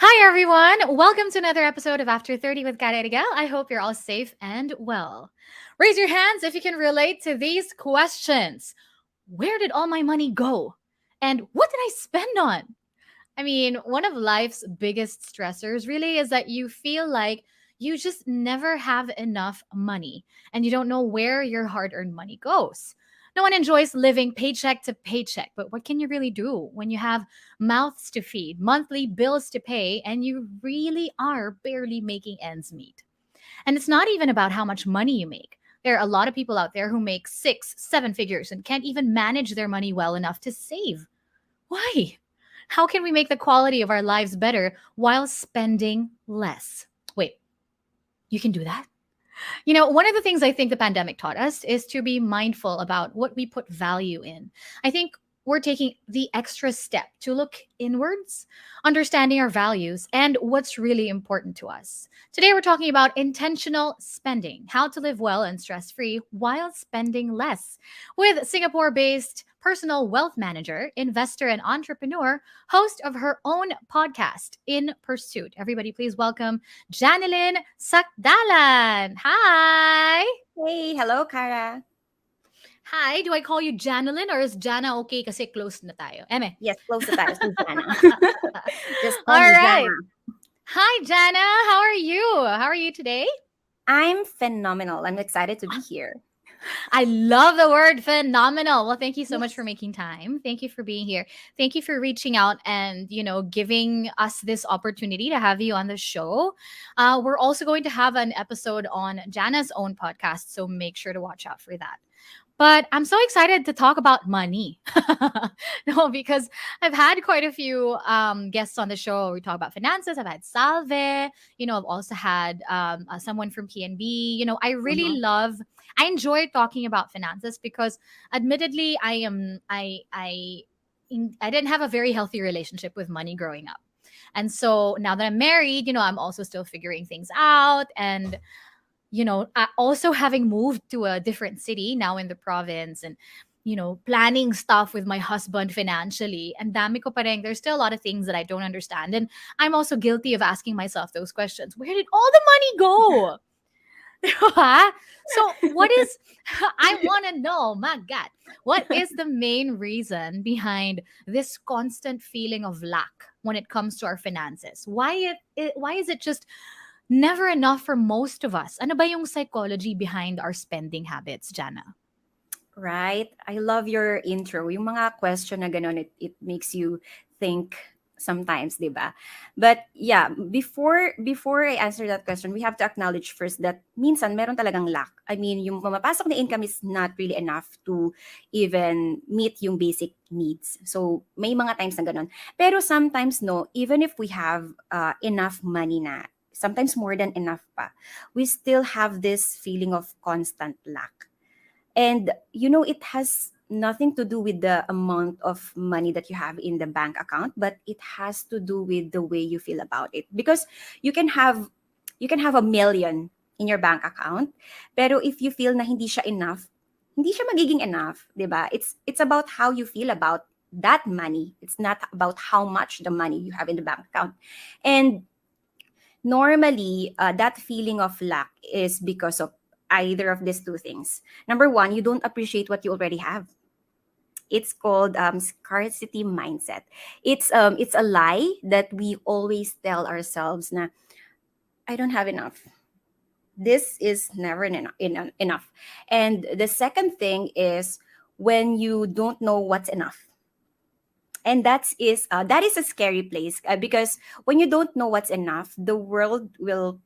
Hi, everyone. Welcome to another episode of After 30 with Eriguel. I hope you're all safe and well. Raise your hands if you can relate to these questions. Where did all my money go? And what did I spend on? I mean, one of life's biggest stressors really is that you feel like you just never have enough money and you don't know where your hard earned money goes. No one enjoys living paycheck to paycheck, but what can you really do when you have mouths to feed, monthly bills to pay, and you really are barely making ends meet? And it's not even about how much money you make. There are a lot of people out there who make six, seven figures and can't even manage their money well enough to save. Why? How can we make the quality of our lives better while spending less? Wait, you can do that? One of the things I think the pandemic taught us is to be mindful about what we put value in. I think we're taking the extra step to look inwards, understanding our values and what's really important to us. Today, we're talking about intentional spending, how to live well and stress free while spending less, with Singapore based personal wealth manager, investor, and entrepreneur, host of her own podcast, In Pursuit. Everybody, please welcome Janilyn Sacdalan. Hi. Hey, hello, Kara. Hi, do I call you Janilyn or is Jana okay kasi close na tayo? Eme. Yes, close to tayo si Jana. Just call All me right. Jana. Hi, Jana. How are you? How are you today? I'm phenomenal. I'm excited to be here. I love the word phenomenal. Well, thank you so much for Yes. making time. Thank you for being here. Thank you for reaching out and, giving us this opportunity to have you on the show. We're also going to have an episode on Jana's own podcast, so make sure to watch out for that. But I'm so excited to talk about money. No, because I've had quite a few guests on the show. We talk about finances. I've had Salve. I've also had someone from PNB. Mhm. I enjoy talking about finances because, admittedly, I didn't have a very healthy relationship with money growing up, and so now that I'm married, I'm also still figuring things out and also having moved to a different city now in the province and planning stuff with my husband financially and dami ko pa rin, there's still a lot of things that I don't understand, and I'm also guilty of asking myself those questions. Where did all the money go? Diba? So what is I want to know, my god, what is the main reason behind this constant feeling of lack when it comes to our finances? Why is it just never enough for most of us? Ano ba yung psychology behind our spending habits, Jana? Right? I love your intro. Yung mga question na ganun, it makes you think sometimes, di ba? But yeah, before I answer that question, we have to acknowledge first that minsan meron talagang lack. I mean, yung pumapasok na income is not really enough to even meet yung basic needs. So, may mga times na ganun. Pero sometimes no, even if we have enough money na, sometimes more than enough pa, we still have this feeling of constant lack. And it has nothing to do with the amount of money that you have in the bank account, but it has to do with the way you feel about it. Because you can have you can have a million in your bank account, pero if you feel na hindi siya enough, hindi siya magiging enough, 'di ba? It's about how you feel about that money. It's not about how much the money you have in the bank account. And normally, that feeling of lack is because of either of these two things. Number one, you don't appreciate what you already have. It's called scarcity mindset. It's a lie that we always tell ourselves na I don't have enough. This is never enough. And the second thing is when you don't know what's enough. And that is a scary place, because when you don't know what's enough, the world will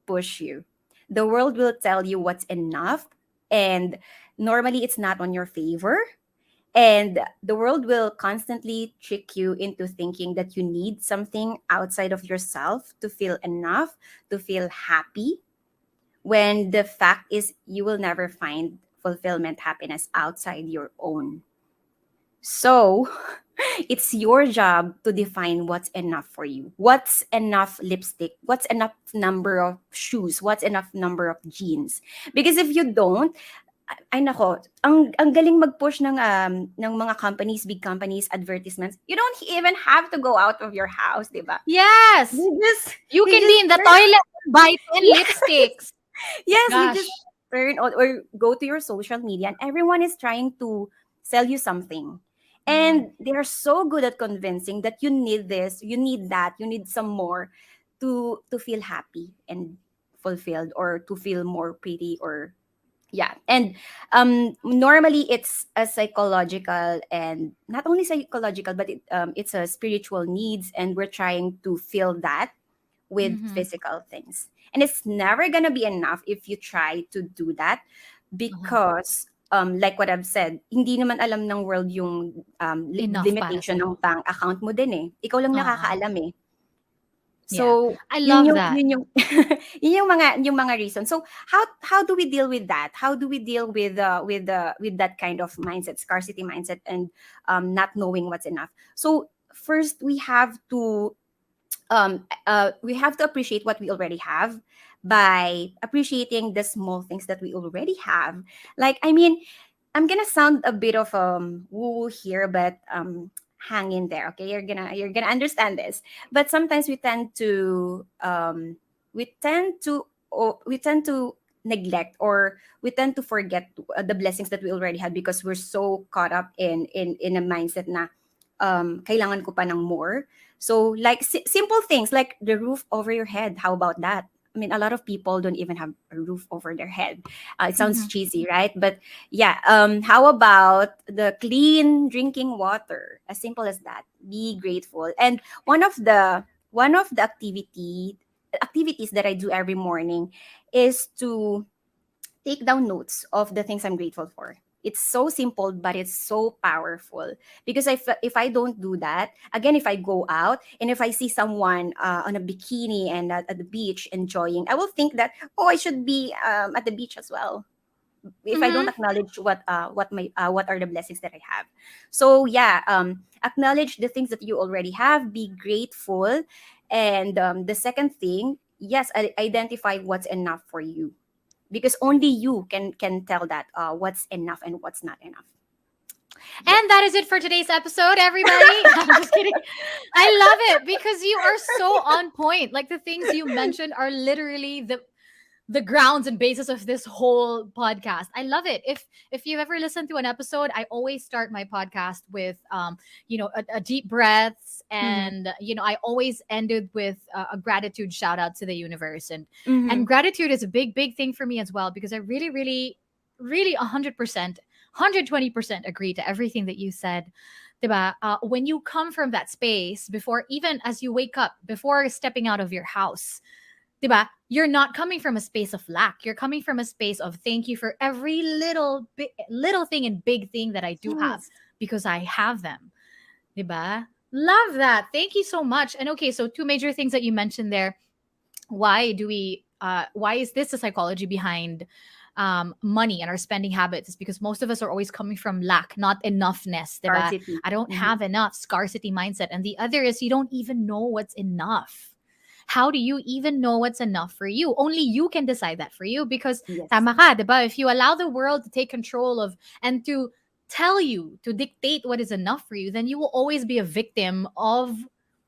push you. The world will tell you what's enough, and normally it's not on your favor. And the world will constantly trick you into thinking that you need something outside of yourself to feel enough, to feel happy, when the fact is you will never find fulfillment, happiness outside your own. So, it's your job to define what's enough for you. What's enough lipstick? What's enough number of shoes? What's enough number of jeans? Because if you don't, ay nako, ang galing mag-push ng mga companies, big companies, advertisements. You don't even have to go out of your house, 'di ba? Yes. You just You you can just be in the turn toilet and buy 10 yes, lipsticks. yes, you Gosh. just turn on or go to your social media and everyone is trying to sell you something. Yeah. And they are so good at convincing that you need this, you need that, you need some more to feel happy and fulfilled or to feel more pretty or yeah. And normally it's a psychological and not only psychological but it's a spiritual needs and we're trying to fill that with Mm-hmm. physical things. And it's never gonna be enough if you try to do that Uh-huh. because like what I've said, hindi naman alam ng world yung Enough para limitation ng sa'yo. bank account mo din eh. Ikaw lang Uh-uh. nakakaalam eh. Yeah. So, I love that. yun yung yung mga reasons. So, how do we deal with that? How do we deal with that kind of mindset, scarcity mindset and not knowing what's enough? So, first we have to appreciate what we already have by appreciating the small things that we already have. Like, I mean, I'm gonna sound a bit of woo here, but hang in there, okay? You're gonna understand this. But sometimes we tend to neglect or we tend to forget the blessings that we already had because we're so caught up in a mindset na kailangan ko pa ng more. So like simple things like the roof over your head. How about that? I mean, a lot of people don't even have a roof over their head. It sounds Mm-hmm. cheesy, right? But yeah, how about the clean drinking water? As simple as that. Be grateful. And one of the activities that I do every morning is to take down notes of the things I'm grateful for. It's so simple, but it's so powerful. Because if I don't do that, again, if I go out and if I see someone on a bikini and at the beach enjoying, I will think that I should be at the beach as well. If I don't Mm-hmm. acknowledge what are the blessings that I have. So yeah, acknowledge the things that you already have. Be grateful, and the second thing, yes, identify what's enough for you because only you can tell that what's enough and what's not enough. Yeah. And that is it for today's episode, everybody. I'm just kidding. I love it because you are so on point. Like the things you mentioned are literally the grounds and basis of this whole podcast. I love it. If you've ever listened to an episode, I always start my podcast with a deep breaths Mm-hmm. and I always ended with a gratitude shout out to the universe Mm-hmm. and gratitude is a big thing for me as well because I really 100% 120% agree to everything that you said. Diba? When you come from that space before even as you wake up before stepping out of your house, diba? You're not coming from a space of lack. You're coming from a space of thank you for every little thing and big thing that I do have Yes. because I have them. Diba? Love that. Thank you so much. And okay, so two major things that you mentioned there. Why is this the psychology behind money and our spending habits? Is because most of us are always coming from lack, not enoughness, diba? Scarcity. I don't Mm-hmm. have enough, scarcity mindset. And the other is you don't even know what's enough. How do you even know what's enough for you? Only you can decide that for you because Yes. tama ka, diba? If you allow the world to take control of and to tell you to dictate what is enough for you, then you will always be a victim of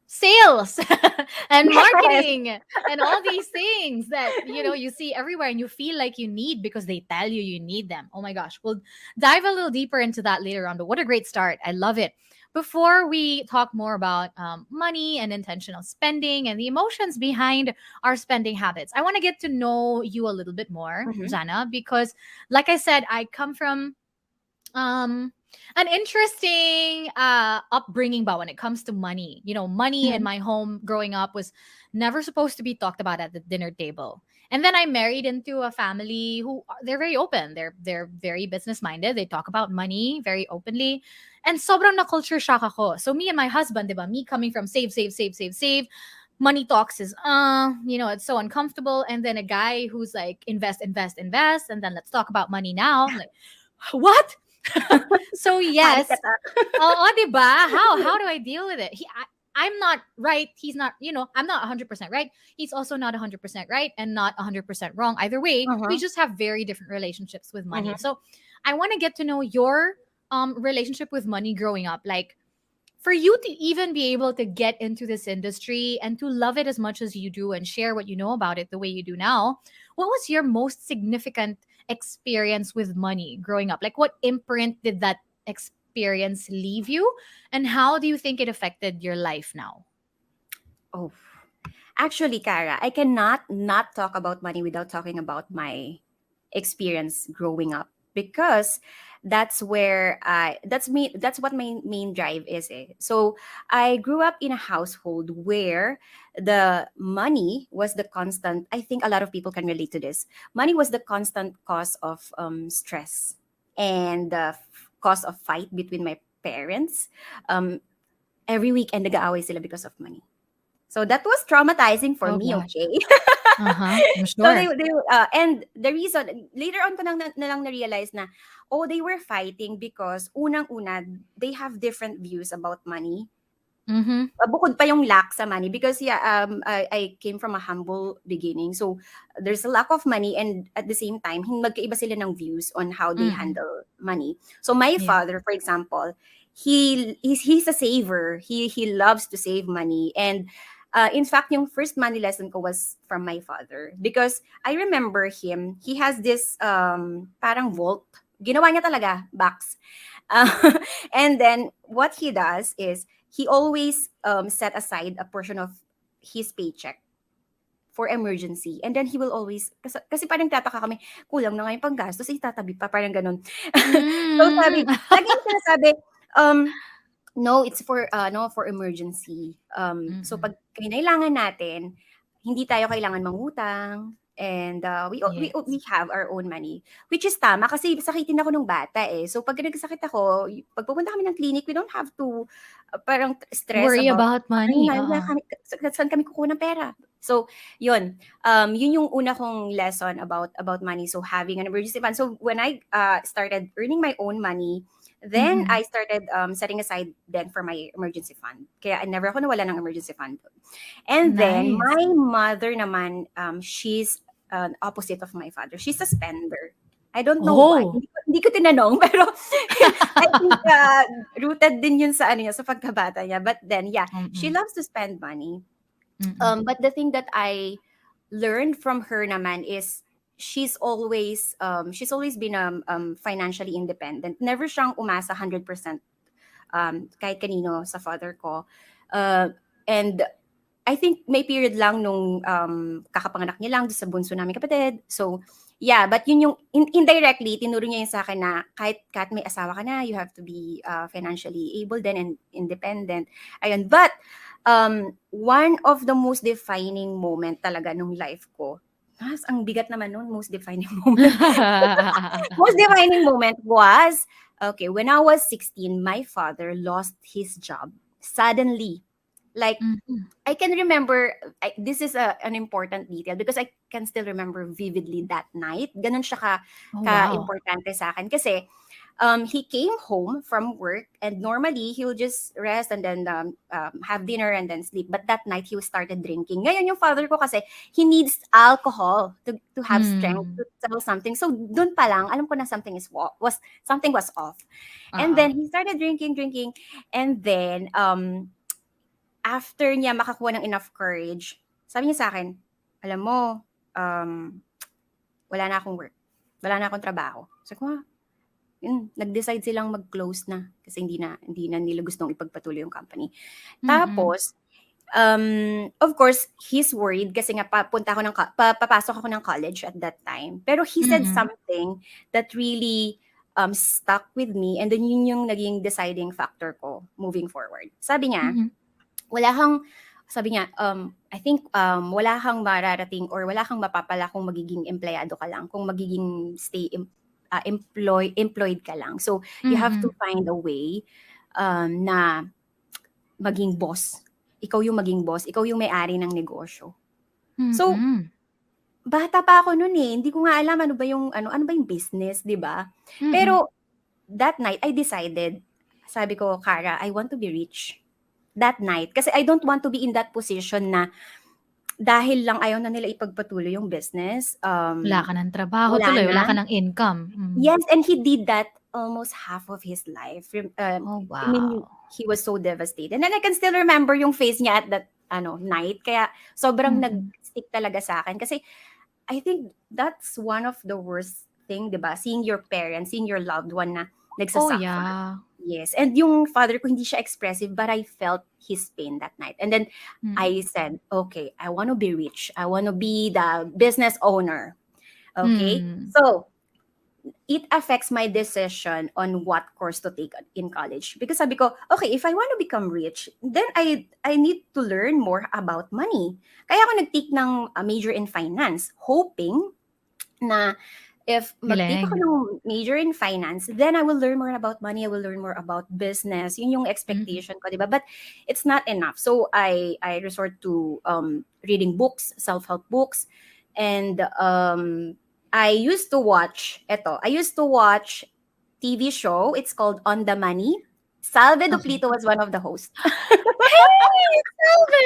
sales and Yes. marketing and all these things that you see everywhere and you feel like you need because they tell you you need them. Oh my gosh, we'll dive a little deeper into that later on, but what a great start. I love it. Before we talk more about money and intentional spending and the emotions behind our spending habits, I want to get to know you a little bit more, Mm-hmm. Jana, because like I said, I come from um an interesting upbringing ba when it comes to money. Money in Mm-hmm. my home growing up was never supposed to be talked about at the dinner table. And then I married into a family who they're very open. They're very business minded. They talk about money very openly. And sobrang na culture shock ako. So me and my husband, 'di ba? Me coming from save. Money talks is it's so uncomfortable. And then a guy who's like invest, and then let's talk about money now. I'm like, what? So Panic yes. attack. Oo, 'di ba? How do I deal with it? I'm not right, he's not, I'm not 100% right, he's also not 100% right and not 100% wrong. Either way, we Uh-huh. just have very different relationships with money. Mm-hmm. So I want to get to know your relationship with money growing up. Like, for you to even be able to get into this industry and to love it as much as you do and share what you know about it the way you do now, what was your most significant experience with money growing up? Like, what imprint did that experience leave you? And how do you think it affected your life now? Oh, actually, Kara, I cannot not talk about money without talking about my experience growing up, because that's what my main drive is. Eh. So I grew up in a household where the money was the constant. I think a lot of people can relate to this. Money was the constant cause of stress and the cause of fight between my parents. Um, every weekend nag-aaway sila because of money. So that was traumatizing for Oh me, gosh. okay? Uh-huh. I'm So they sure. they and the reason later on ko na lang na-realize na, oh, they were fighting because unang-una they have different views about money. Mm-hmm. Bukod pa yung lack sa money, because yeah, I came from a humble beginning. So there's a lack of money, and at the same time magkaiba sila ng views on how they Mm-mm. handle money. So my Yeah. father, for example, he's a saver. He loves to save money, and in fact, yung first money lesson ko was from my father, because I remember him. He has this parang vault. Ginawa niya talaga box. Uh, and then what he does is he always set aside a portion of his paycheck for emergency. And then he will always, kasi parang tataka kami, kulang na nga yung panggastos, itatabi pa, parang ganun. So Mm. lagi niya sinasabi, um, no, it's for, no, for emergency. So Mm-mm. pag kailangan natin, hindi tayo kailangan mangutang, and we Yes. have our own money, which is tama kasi sakitin ako nung bata eh. So pag nagsakit ako, pag pupunta kami ng clinic, we don't have to parang stress Worry about about ay money. na Uh-uh. kami, saan kami kukuha ng pera. So yun, yun yung una kong lesson about money. So having an emergency fund. So when I started earning my own money, then Mm-hmm. I started setting aside then for my emergency fund. Kaya I never ako nawala ng emergency fund. And then Nice. my mother naman, she's opposite of my father. She's a spender. I don't know why. Oh. Hindi ko tinanong, pero I think rooted din yun sa ano niya, sa pagkabata niya. But then, yeah, she Mm-mm. loves to spend money. Mm-mm. But the thing that I learned from her naman is she's always been financially independent. Never siyang umasa 100% kahit kanino sa father ko. And I think may period lang nung kakapanganak niya lang doon sa bunso namin kapatid. So, yeah, but yun yung indirectly tinuro niya yun sa akin na kahit may asawa ka na, you have to be financially able then and independent. Ayun, but one of the most defining moment talaga nung life ko, ang bigat naman nun, most defining moment. Most defining moment was, okay, when I was 16, my father lost his job suddenly. Like, Mhm. I can remember, this is an important detail because I can still remember vividly that night. Ganun siya Oh, wow. ka-importante sa akin. Kasi he came home from work, and normally he will just rest and then have dinner and then sleep. But that night he started drinking. Ngayon yung father ko kasi, he needs alcohol to have strength Hmm. to sell something. So dun pa lang, alam ko na something was off. And Uh-uh. then he started drinking, and then after niya makakuha ng enough courage, sabi niya sa akin, "Alam mo, um, wala na akong work. Wala na akong trabaho." Sabi ko, yun, nag-decide silang mag-close na kasi hindi na nila gustong ipagpatuloy yung company. Mm-mm. Tapos, of course, he's worried kasi nga papasok ako ng college at that time. Pero he said Mm-mm. something that really stuck with me, and then yun yung naging deciding factor ko moving forward. Mhm. Wala kang sabi niya, I think, wala kang mararating or wala kang mapapala kung magiging empleyado ka lang, kung magiging employed ka lang. So, you have to Mm-mm. find a way na maging boss. Ikaw yung maging boss, ikaw yung may-ari ng negosyo. So, Mm-mm. bata pa ako no'n, eh, hindi ko nga alam ano ba yung business, 'di ba? Mm-mm. Pero that night I decided, sabi ko, "Kara, I want to be rich." that night. Kasi I don't want to be in that position na dahil lang ayaw na nila ipagpatuloy yung business, Wala ka ng trabaho wala tuloy, wala na. ka ng income. Yes, and he did that almost half of his life. Oh, I mean, wow. he was so devastated. And I can still remember yung face niya at that night. Kaya sobrang Mm. nag-stick talaga sa akin. Kasi I think that's one of the worst thing, di ba? Seeing your parents, seeing your loved one na Oh, nagsasuffer. yeah. Yes. And yung father ko, hindi siya expressive, but I felt his pain that night. And then Mm. I said, okay, I want to be rich. I want to be the business owner. Okay? Mm. So, it affects my decision on what course to take in college. Because sabi ko, okay, if I want to become rich, then I need to learn more about money. Kaya ako nag-take ng major in finance, hoping na if mag-take ako Galing. ng major in finance, then I will learn more about money, I will learn more about business. Yun yung Mm. expectation ko, di ba? But it's not enough. So I resort to reading books, self-help books, and I used to watch TV show. It's called On the Money. Salve Okay. Duplito was one of the hosts. Hey, salve!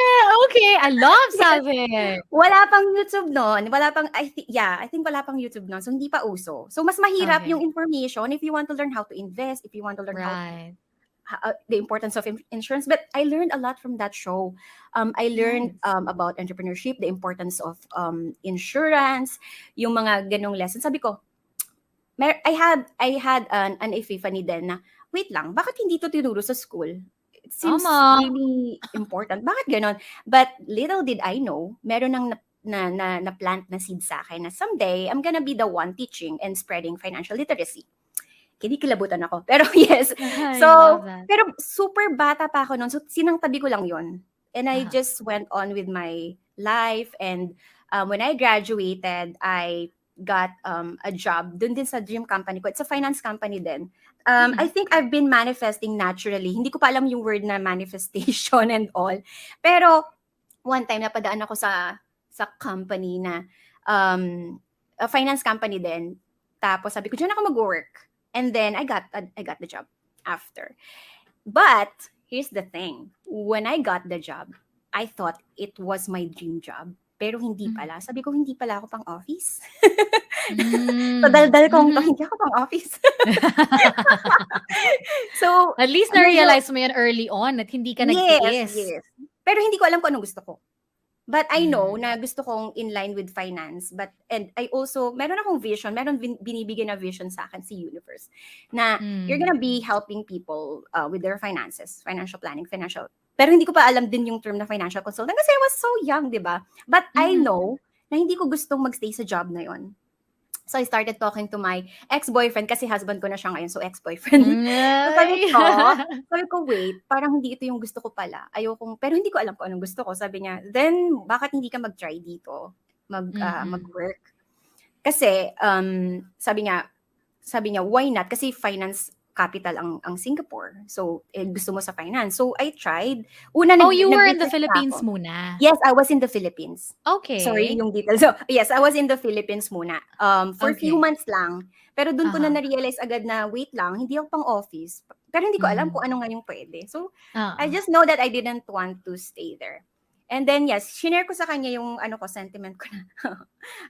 Okay, I love salve. Wala pang YouTube noon. Wala pang, I think wala pang YouTube noon. So, hindi pa uso. So, mas mahirap yung Okay. information if you want to learn how to invest, if you want to learn Right. the importance of insurance. But I learned a lot from that show. I learned Nice. about entrepreneurship, the importance of insurance, yung mga ganong lessons. Sabi ko, I had an epiphany din na, wait lang, bakit hindi to tinuro sa school? It seems Tama. really important. Bakit ganon? But little did I know, meron nang na plant na seed sa akin na someday I'm gonna be the one teaching and spreading financial literacy. Kinikilabutan ako. Pero yes. I So, love that. pero super bata pa ako noon. So, sinangtabi ko lang yon. And I Uh-huh. just went on with my life. And when I graduated, I got a job dun din sa dream company ko. It's a finance company din. I Mm. think I've been manifesting naturally. Hindi ko pa alam yung word na manifestation and all. Pero one time napadaan ako sa company na a finance company din. Tapos sabi ko, diyan ako mag-work. And then I got the job after. But here's the thing. When I got the job, I thought it was my dream job. Pero hindi Mm. pala. Sabi ko, hindi pala ako pang office. So, Mm. daldal kong to, Mhm. hindi ako pang office. So, At least medyo, na-realize mo yan early on at hindi ka yes, nagtiis. yes. Pero hindi ko alam kung anong gusto ko. But I know Mm. na gusto kong in line with finance. And I also, meron akong vision, meron binibigyan na vision sa akin si Universe, na you're gonna be Mm. helping people with their finances, financial planning, financial. Pero hindi ko pa alam din yung term na financial consultant kasi I was so young, di ba? But I Mhm. know na hindi ko gustong magstay sa job na yon. So I started talking to my ex-boyfriend kasi husband ko na siya ngayon, so ex-boyfriend. So Ay. sabi ko, wait, parang hindi ito yung gusto ko pala. Ayokong, pero hindi ko alam kung anong gusto ko. Sabi niya, then bakit hindi ka mag-try dito? Mm. Mag-work? Kasi, sabi niya, why not? Kasi finance capital ang Singapore. So, gusto mo sa finance. So, I tried. Una, Oh, you were in the nag-research pa Philippines ako. muna. Yes, I was in the Philippines. Sorry, Okay. yung details. So, yes, I was in the Philippines muna. For a few Okay. months lang. Pero doon ko na Uh-huh. na-realize agad na, wait lang, hindi ako pang office. Pero hindi ko alam Mm. kung ano nga yung pwede. So, I Oo. just know that I didn't want to stay there. And then, yes, shinare ko sa kanya yung sentiment ko na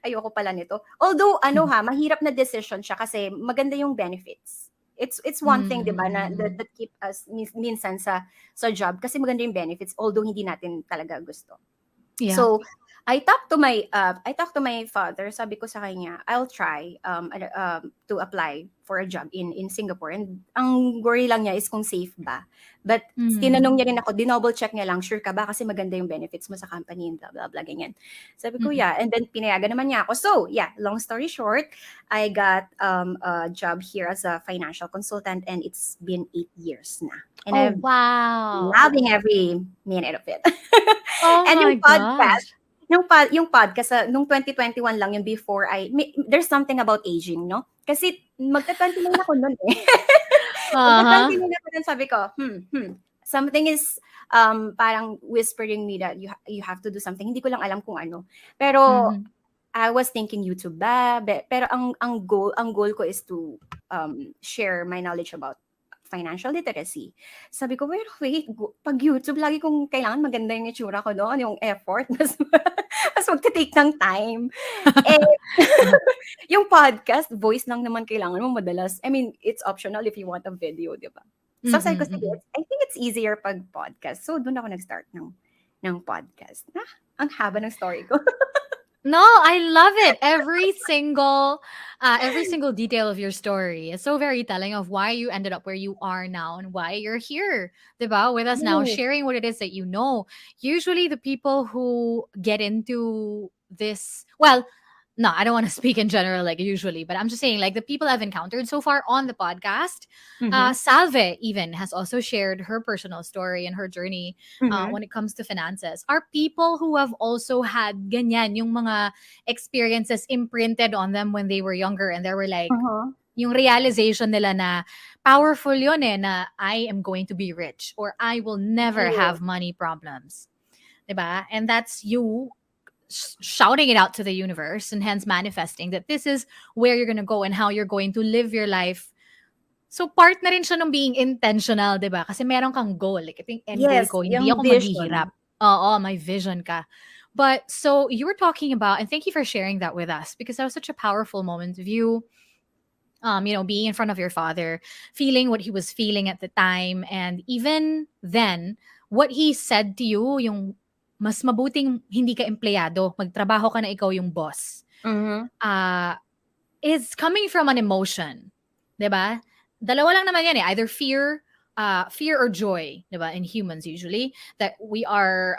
ayoko pala nito. Although, mahirap na decision siya kasi maganda yung benefits. It's one thing, 'di ba, na Mm. that keep us minsan sa job kasi maganda yung benefits although hindi natin talaga gusto. Yeah. So, I talked to my father. Sabi ko sa kanya, I'll try to apply for a job in Singapore. And ang worry lang niya is kung safe ba. But tinanong Mm. niya rin ako, dinouble check niya lang, sure ka ba? Kasi maganda yung benefits mo sa company and blah, blah, blah, ganyan. Sabi ko, Mm. yeah. And then pinayagan naman niya ako. So, yeah, long story short, I got a job here as a financial consultant and it's been 8 years na. And Oh, I'm wow. loving every minute of it. Oh And my yung podcast, gosh. yung podcast, nung 2021 lang yung before there's something about aging, no? Kasi magta-29 ako nun eh. Uh-huh. Magta-29 ako nun, sabi ko, something is parang whispering me that you have to do something. Hindi ko lang alam kung ano. Pero Mhm. I was thinking YouTube ba? Pero ang goal ko is to share my knowledge about financial literacy. Sabi ko, wait, pag YouTube, lagi kong kailangan maganda yung itsura ko doon, yung effort, mas magte-take ng time. Eh, yung podcast, voice lang naman kailangan mo madalas. I mean, it's optional if you want a video, di ba? So, sabi ko, sige, Mm-mm-mm. I think it's easier pag podcast. So, doon ako nag-start ng podcast. Ang haba ng story ko. No, I love it. Every single detail of your story is so very telling of why you ended up where you are now and why you're here, diba, with us now, Yes. sharing what it is that you know. Usually, the people who get into this, well, no, I don't want to speak in general, like usually, but I'm just saying, like the people I've encountered so far on the podcast, Mm-hmm. Salve even has also shared her personal story and her journey Mm-hmm. when it comes to finances, are people who have also had ganyan, yung mga experiences imprinted on them when they were younger, and they were like, Uh-huh. yung realization nila na powerful yun eh, na I am going to be rich or I will never Yes. have money problems. Diba? And that's you shouting it out to the universe and hence manifesting that this is where you're gonna go and how you're going to live your life. So part na rin siya ng being intentional, 'di ba? Kasi meron kang goal. Like, I think end goal Yes, ko, hindi yung ako maghihirap. vision. Oo, may vision ka. But so you were talking about, and thank you for sharing that with us because that was such a powerful moment of you, being in front of your father, feeling what he was feeling at the time, and even then, what he said to you, yung mas mabuting hindi ka empleyado, magtrabaho ka na ikaw yung boss, Mm-hmm. uh, is coming from an emotion. 'Di ba? Dalawa lang naman yan eh, either fear or joy, 'di ba? In humans usually, that we are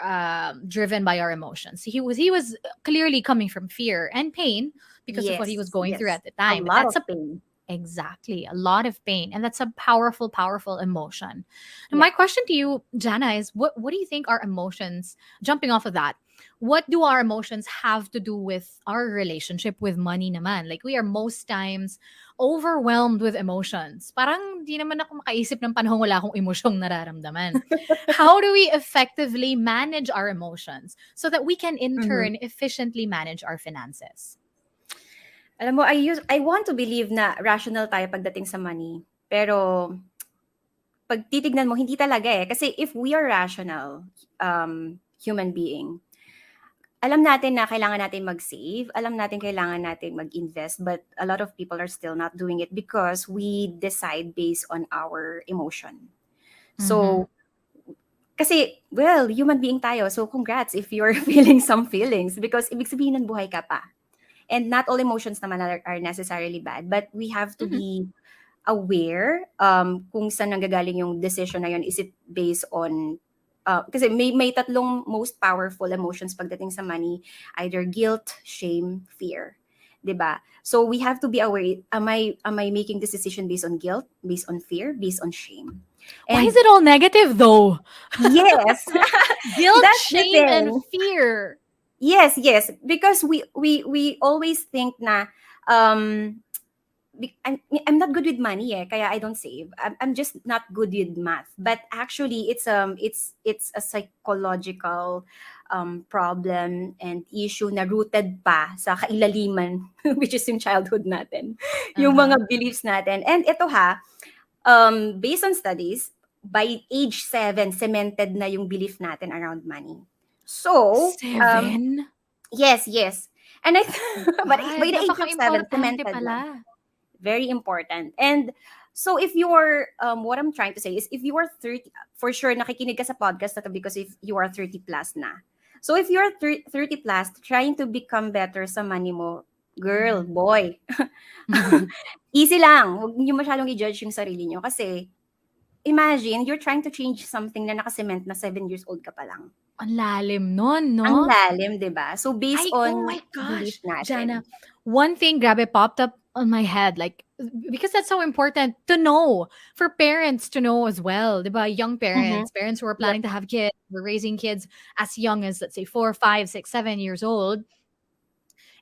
driven by our emotions. He was clearly coming from fear and pain because of what he was Yes, going through yes. at the A time. But lot that's of a pain. exactly a lot of pain, and that's a powerful, powerful emotion. And Yeah. my question to you, Jana, is what do you think our emotions? Jumping off of that, what do our emotions have to do with our relationship with money naman? Like, we are most times overwhelmed with emotions. Parang di naman ako makaisip ng panahon wala akong emosyong nararamdaman. How do we effectively manage our emotions so that we can in Mm-hmm. turn efficiently manage our finances? Alam mo, I want to believe na rational tayo pagdating sa money. Pero pag titignan mo, hindi talaga eh. Kasi if we are rational human being, alam natin na kailangan natin mag-save, alam natin kailangan natin mag-invest, but a lot of people are still not doing it because we decide based on our emotion. Mm-hmm. So, kasi, well, human being tayo. So, congrats if you're feeling some feelings because ibig sabihin nun buhay ka pa. And not all emotions naman are necessarily bad, but we have to Mm-hmm. be aware kung saan nanggagaling yung decision na yun. Is it based on kasi may tatlong most powerful emotions pagdating sa money, either guilt, shame, fear. 'Di ba? So we have to be aware, am I making this decision based on guilt, based on fear, based on shame? Why is And it all negative though? yes, Guilt, that's the shame, and thing. fear. Yes, because we always think na um I'm not good with money eh, kaya I don't save. I'm just not good with math. But actually it's a psychological problem and issue na rooted pa sa kailaliman which is yung childhood natin. Yung Uh-huh. mga beliefs natin. And ito based on studies, by age 7 cemented na yung belief natin around money. So, 7? yes. And My by God, the age of 7 napaka-importante cemented na. pala. Very important. And so if you're, what I'm trying to say is if you are 30, for sure, nakikinig ka sa podcast na to because if you are 30 plus na. So if you're 30 plus, trying to become better sa money mo, girl, Mhm. boy, easy lang. Huwag niyo masyadong i-judge yung sarili niyo kasi imagine, you're trying to change something na nakasement na 7 years old ka pa lang. Ang lalim nun, Ang no? lalim, 'di ba? So based Oh on my belief gosh, Jana, natin. one thing grabe popped up on my head, like, because that's so important to know, for parents to know as well, 'di ba? Young Mhm. parents who are Yep. planning to have kids, we're raising kids as young as, let's say, 4, 5, 6, 7 years old.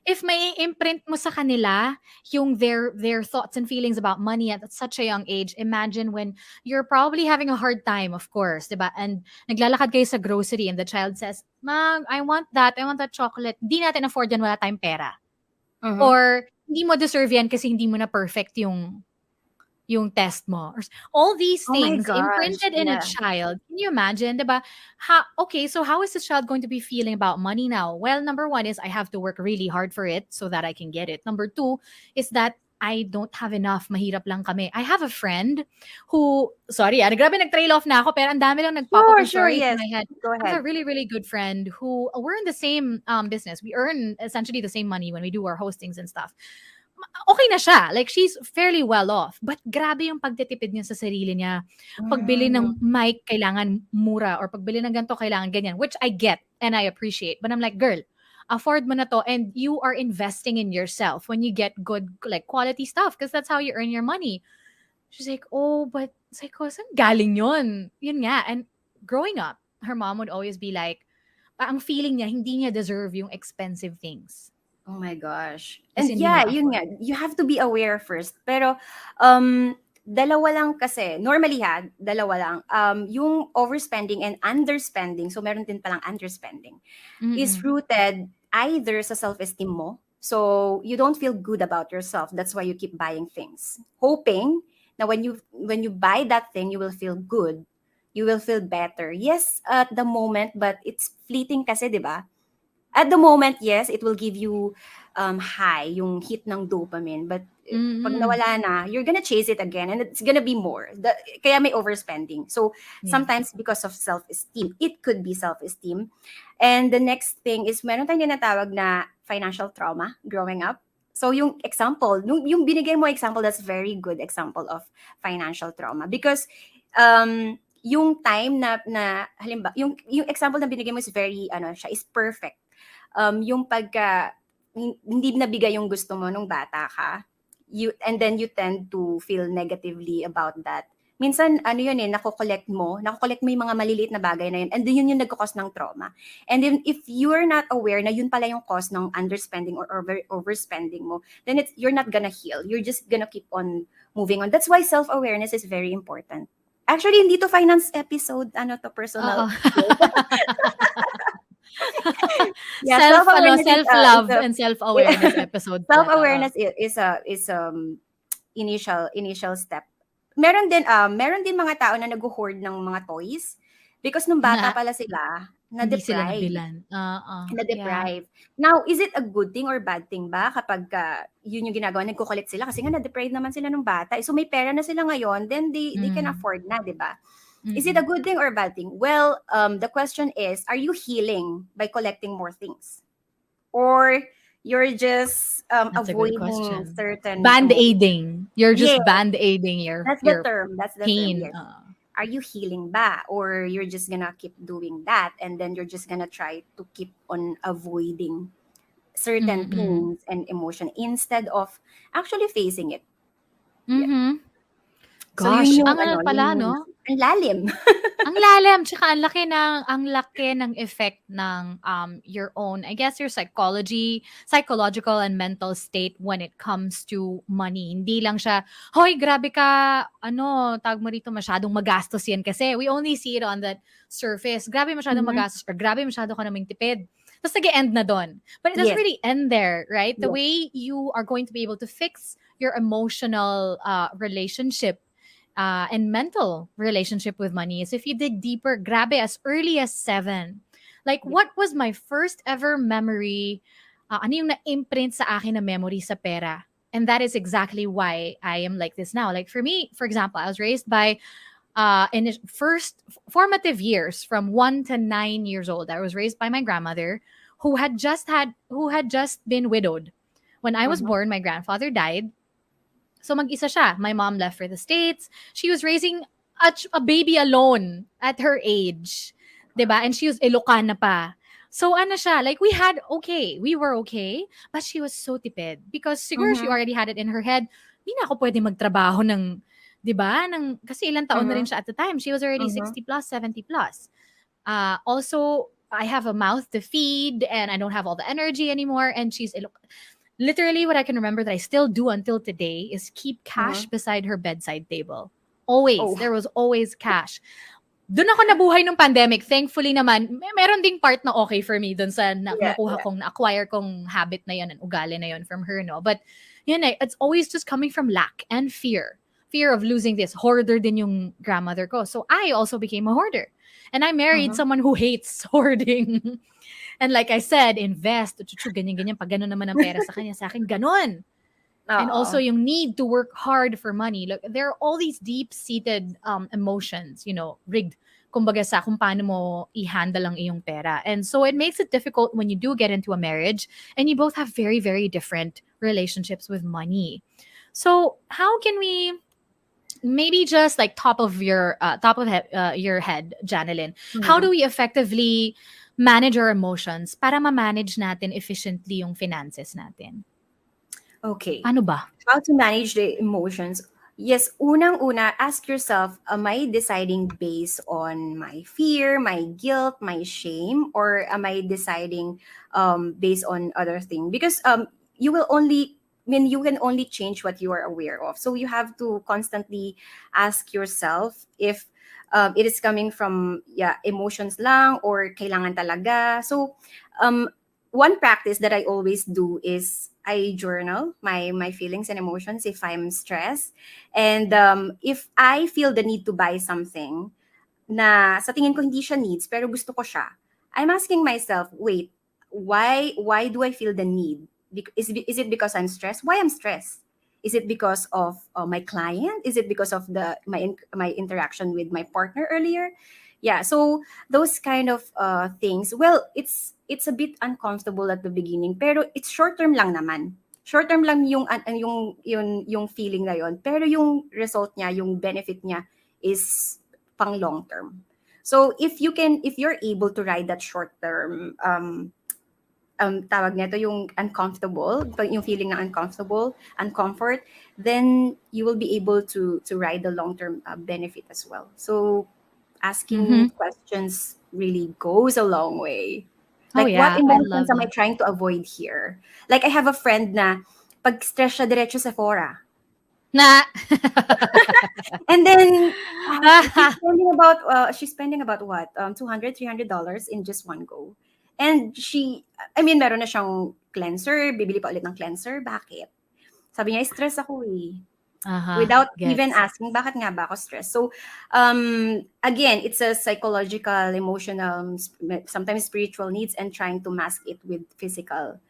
If may imprint mo sa kanila yung their thoughts and feelings about money at such a young age, imagine when you're probably having a hard time, of course, 'di ba? And naglalakad kayo sa grocery and the child says, "Mom, I want that chocolate." Hindi natin afford yan, wala tayong pera. Mhm. Or hindi mo deserve yan kasi hindi mo na perfect yung yung test mo. All these Oh my things gosh. imprinted in a Yeah. child. Can you imagine, diba? Okay, so how is this child going to be feeling about money now? Well, number one is I have to work really hard for it so that I can get it. Number two is that I don't have enough. Mahirap lang kami. I have a friend who, sorry, grabe nag-trail off na ako, pero ang dami lang nag-pop up Sure, yung sure. stories in Yes. my head. Go I have ahead. a really, really good friend who we're in the same business. We earn essentially the same money when we do our hostings and stuff. Okay na siya. Like, she's fairly well off. But grabe yung pagtitipid niya sa sarili niya. Pagbili Mm, ng mic, kailangan mura. Or pagbili ng ganito, kailangan ganyan. Which I get and I appreciate. But I'm like, girl, afford mo na to and you are investing in yourself when you get good, like, quality stuff because that's how you earn your money. She's like, oh, but it's like, oh, saan galing yun? Yun nga. And growing up, her mom would always be like, ang feeling niya, hindi niya deserve yung expensive things. oh my gosh. Kasi And hindi yeah, niya yun afford. nga, you have to be aware first. Pero dalawa lang kasi, normally dalawa lang. Yung overspending and underspending, so meron din palang underspending, is Mm-mm. rooted either sa self-esteem mo. So you don't feel good about yourself. That's why you keep buying things, hoping na when you buy that thing, you will feel good. You will feel better. Yes, at the moment, but it's fleeting kasi, 'di ba? At the moment, yes, it will give you high, yung hit ng dopamine. But pag Mm. nawala na, you're gonna chase it again and it's gonna be more. Kaya may overspending. So Yeah. sometimes because of self-esteem, it could be self-esteem. And the next thing is meron tayong tinatawag na financial trauma growing up. So yung example, yung binigay mo example, that's very good example of financial trauma. Because yung time na halimbawa, yung example na binigay mo is very, siya is perfect. Yung pagka hindi nabigay yung gusto mo nung bata ka, and then you tend to feel negatively about that. Minsan, yun nakokollect mo yung mga maliliit na bagay na yun, and then yun yung nagkakos ng trauma. And then, if you're not aware na yun pala yung cause ng underspending or overspending mo, then you're not gonna heal. You're just gonna keep on moving on. That's why self-awareness is very important. Actually, hindi to finance episode, to Oo. personal. Yeah, self-awareness is Self-love a and self-awareness episode pala 'to, self-awareness is initial step. Meron din mga tao na nagho-hoard ng mga toys because nung bata na pala sila hindi sila na-deprive. nabilan. Oo, yeah. Na-deprive. Now, is it a good thing or bad thing ba kapag yun yung ginagawa, nagko-collect sila kasi nga na-deprive naman sila nung bata. So may pera na sila ngayon, then they can Mm. afford na, 'di ba? Is it a Mm. good thing or a bad thing? Well, the question is, are you healing by collecting more things? Or you're just That's a good avoiding question. certain emotions? Band-aiding. You're Yeah, just band-aiding that's the your term. That's the term. pain. Yes. Are you healing ba? Or you're just gonna keep doing that and then you're just gonna try to keep on avoiding certain Mm. things and emotion instead of actually facing it. Yeah. Mhm. So yun Gosh, yung ang ano yun pala yung 'no? ang lalim. Ang lalim, tsaka ang laki ng effect ng, your own, I guess, your psychological and mental state when it comes to money. Hindi lang siya, "Hoy, grabe ka, tawag mo rito, masyadong magastos 'yan kasi." We only see it on that surface. Grabe masyadong Mhm. magastos or grabe masyado ka naming tipid. Tapos nag-e-end na dun. But it doesn't Yes. really end there, right? The Yes. way you are going to be able to fix your emotional, relationship and mental relationship with money is if you dig deeper, grabe, as early as 7. Like, Yes. what was my first ever memory? Ano yung na-imprint sa akin na memory sa pera? And that is exactly why I am like this now. Like, for me, for example, I was raised by, in the first formative years, from 1 to 9 years old, I was raised by my grandmother who had just been widowed. When I was Mhm. born, my grandfather died. So mag-isa siya. My mom left for the States. She was raising a baby alone at her age. 'Di ba? And she was Ilocana pa. So ano siya, like we were okay, but she was so tipid because siguro she Mhm. already had it in her head, hindi na ako pwede magtrabaho ng, 'di ba? Kasi ilang taon na rin Mhm. siya at the time. She was already Mhm. 60 plus, 70 plus. Also, I have a mouth to feed and I don't have all the energy anymore. And literally, what I can remember that I still do until today is keep cash Mhm. beside her bedside table. Always. Oh. There was always cash. Doon ako nabuhay nung pandemic. Thankfully naman, meron ding part na okay for me doon sa Yeah, nakuha yeah. kong, na-acquire kong habit na yun and ugali na yun from her, no? But, yun it's always just coming from lack and fear. fear of losing this. Hoarder din yung grandmother ko. So I also became a hoarder. And I married Mhm. someone who hates hoarding. And like I said, invest, chuchu, ganyan-ganyan. Pag ganun naman ang pera sa akin, ganun. And also Oo. yung need to work hard for money. Look, there are all these deep-seated emotions, rigged kumbaga sa kung paano mo i-handle ang iyong pera. And so it makes it difficult when you do get into a marriage and you both have very, very different relationships with money. So how can we maybe just like your head, Janilyn, how do Mhm. we effectively manage our emotions para ma-manage natin efficiently yung finances natin? Okay. Paano ba? How to manage the emotions? Yes, unang-una, ask yourself, am I deciding based on my fear, my guilt, my shame, or am I deciding based on other thing? Because you will only, you can only change what you are aware of. So you have to constantly ask yourself if it is coming from emotions lang or kailangan talaga. So one practice that I always do is I journal my feelings and emotions if I'm stressed. And if I feel the need to buy something na sa tingin ko hindi siya needs pero gusto ko siya, I'm asking myself, wait, why do I feel the need? Is it because I'm stressed? Why I'm stressed? Is it because of my client? Is it because of my interaction with my partner earlier? Yeah, so those kind of things. Well, it's a bit uncomfortable at the beginning, pero it's short term lang naman. Short term lang yung feeling na yon, pero yung result niya, yung benefit niya is pang long term. So if you're able to ride that short term tawag nito yung uncomfortable, yung feeling ng uncomfortable, uncomfort, then you will be able to ride the long term benefit as well. So Mm-hmm. asking questions really goes a long way. Oh Like, what yeah, I emotions love am I that. trying to avoid here? Like, I have a friend na pag stress siya, diretso Sephora. Na. And then, she's spending about what? 200, $300 in just one go. And meron na siyang cleanser, bibili pa ulit ng cleanser. Bakit? Sabi niya, stress ako eh. Uh-huh. Without even Gets. asking, bakit nga ba ako stressed? So, again, it's a psychological, emotional, sometimes spiritual needs and trying to mask it with physical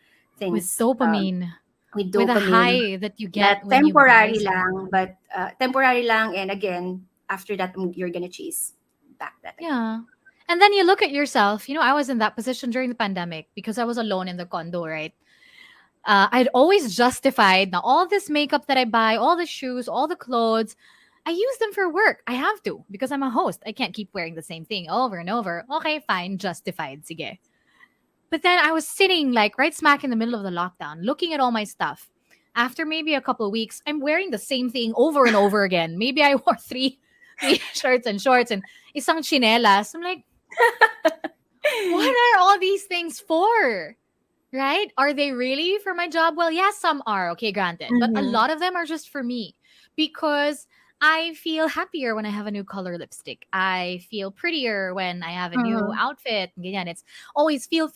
With things, dopamine. with With a dopamine high that you na get when you buy temporary something. lang, but temporary lang, and again, after that, you're gonna chase back that again. Yeah. And then you look at yourself. I was in that position during the pandemic because I was alone in the condo, right? I'd always justified now all this makeup that I buy, all the shoes, all the clothes. I use them for work. I have to because I'm a host. I can't keep wearing the same thing over and over. Okay, fine, justified. Sige. But then I was sitting like right smack in the middle of the lockdown, looking at all my stuff. After maybe a couple of weeks, I'm wearing the same thing over and over again. Maybe I wore three shirts and shorts and isang chinelas. I'm like, what are all these things for? Right? Are they really for my job? Well, yes, some are. Okay, granted. But a Mm-hmm. lot of them are just for me because I feel happier when I have a new color lipstick. I feel prettier when I have a new Mm-hmm. outfit. Ganyan. It's always feel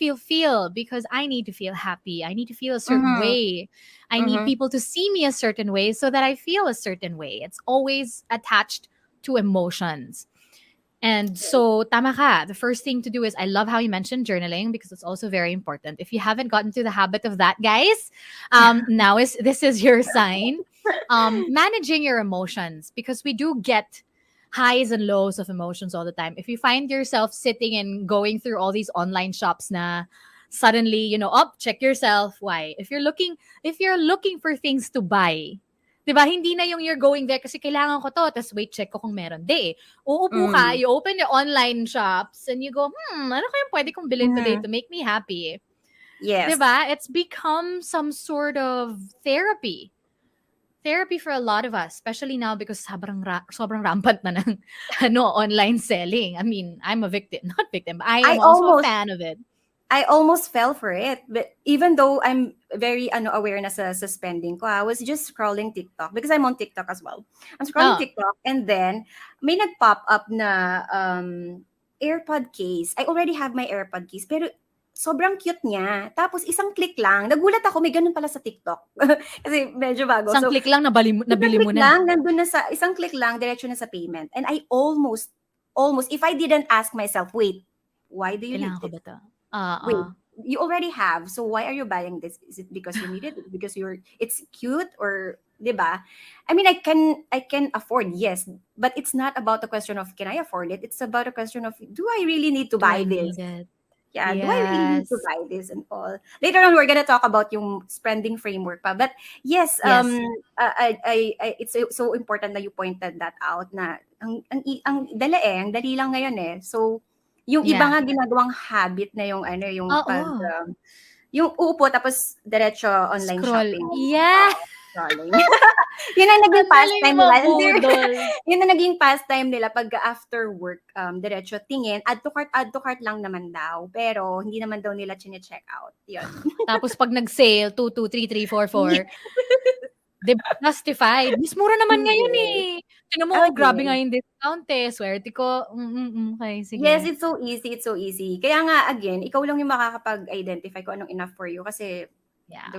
because I need to feel happy. I need to feel a certain Mm-hmm. way. I need Mm-hmm. people to see me a certain way so that I feel a certain way. It's always attached to emotions. And so, tama ka. The first thing to do is I love how you mentioned journaling because it's also very important. If you haven't gotten to the habit of that, guys, now is this is your sign. Managing your emotions because we do get highs and lows of emotions all the time. If you find yourself sitting and going through all these online shops na suddenly, check yourself. Why? If you're looking for things to buy, 'di ba? Hindi na yung you're going there kasi kailangan ko 'to, tapos wait, check ko kung meron. Di. Uupo ka, Mm-hmm. you open your online shops, and you go, ano kayang pwede kong bilhin today Mm-hmm. to make me happy? 'Di Yes. ba? It's become some sort of therapy. Therapy for a lot of us, especially now because sobrang rampant na ng online selling. I mean, I'm a victim, not victim, but I I am also a almost fan of it. I almost fell for it, but even though I'm very aware na sa spending ko, I was just scrolling TikTok because I'm on TikTok as well. I'm scrolling Oh, TikTok and then may nag-pop up na AirPod case. I already have my AirPod case, pero sobrang cute niya. Tapos isang click lang, nagulat ako, may ganun pala sa TikTok. Kasi medyo bago. Isang So, click lang isang nabili mo click na. lang, nandun na sa, isang click lang, diretso na sa payment. And I almost, if I didn't ask myself, wait, why do you need Kailangan ko this? ba 'to? Oo. Wait, you already have, so why are you buying this? Is it because you need it? Because it's cute, or 'di ba? I mean, I can afford, yes, but it's not about the question of can I afford it? It's about a question of, do I really need to Do I buy need this? it? Yeah, do I really need to Yes. buy this and all? Later on, we're gonna talk about yung spending framework pa. But yes, Yes. it's so important that you pointed that out, na ang dali lang ngayon eh. So, yung iba Yeah. nga ginagawang habit na yung ano, yung pag, Oo. yung uupo tapos diretso online Scroll. shopping. Yeah! Scrolling. Yun ang naging Ang daling pastime nila. And mabudol. yun ang naging pastime nila pag after work, diretso tingin, add to cart lang naman daw. Pero hindi naman daw nila chine-check out. Yun. Tapos pag nag-sale, 2, 2, 3, 3, 4, 4, 'di ba justified. Mas mura naman ngayon, Yes. eh. Tignan mo, Oh, oh, grabe nga yes. yung discount, eh. Swerte ko. Okey, sige. Yes, it's so easy, it's so easy. Kaya nga, again, ikaw lang yung makakapag-identify kung anong enough for you kasi Yeah.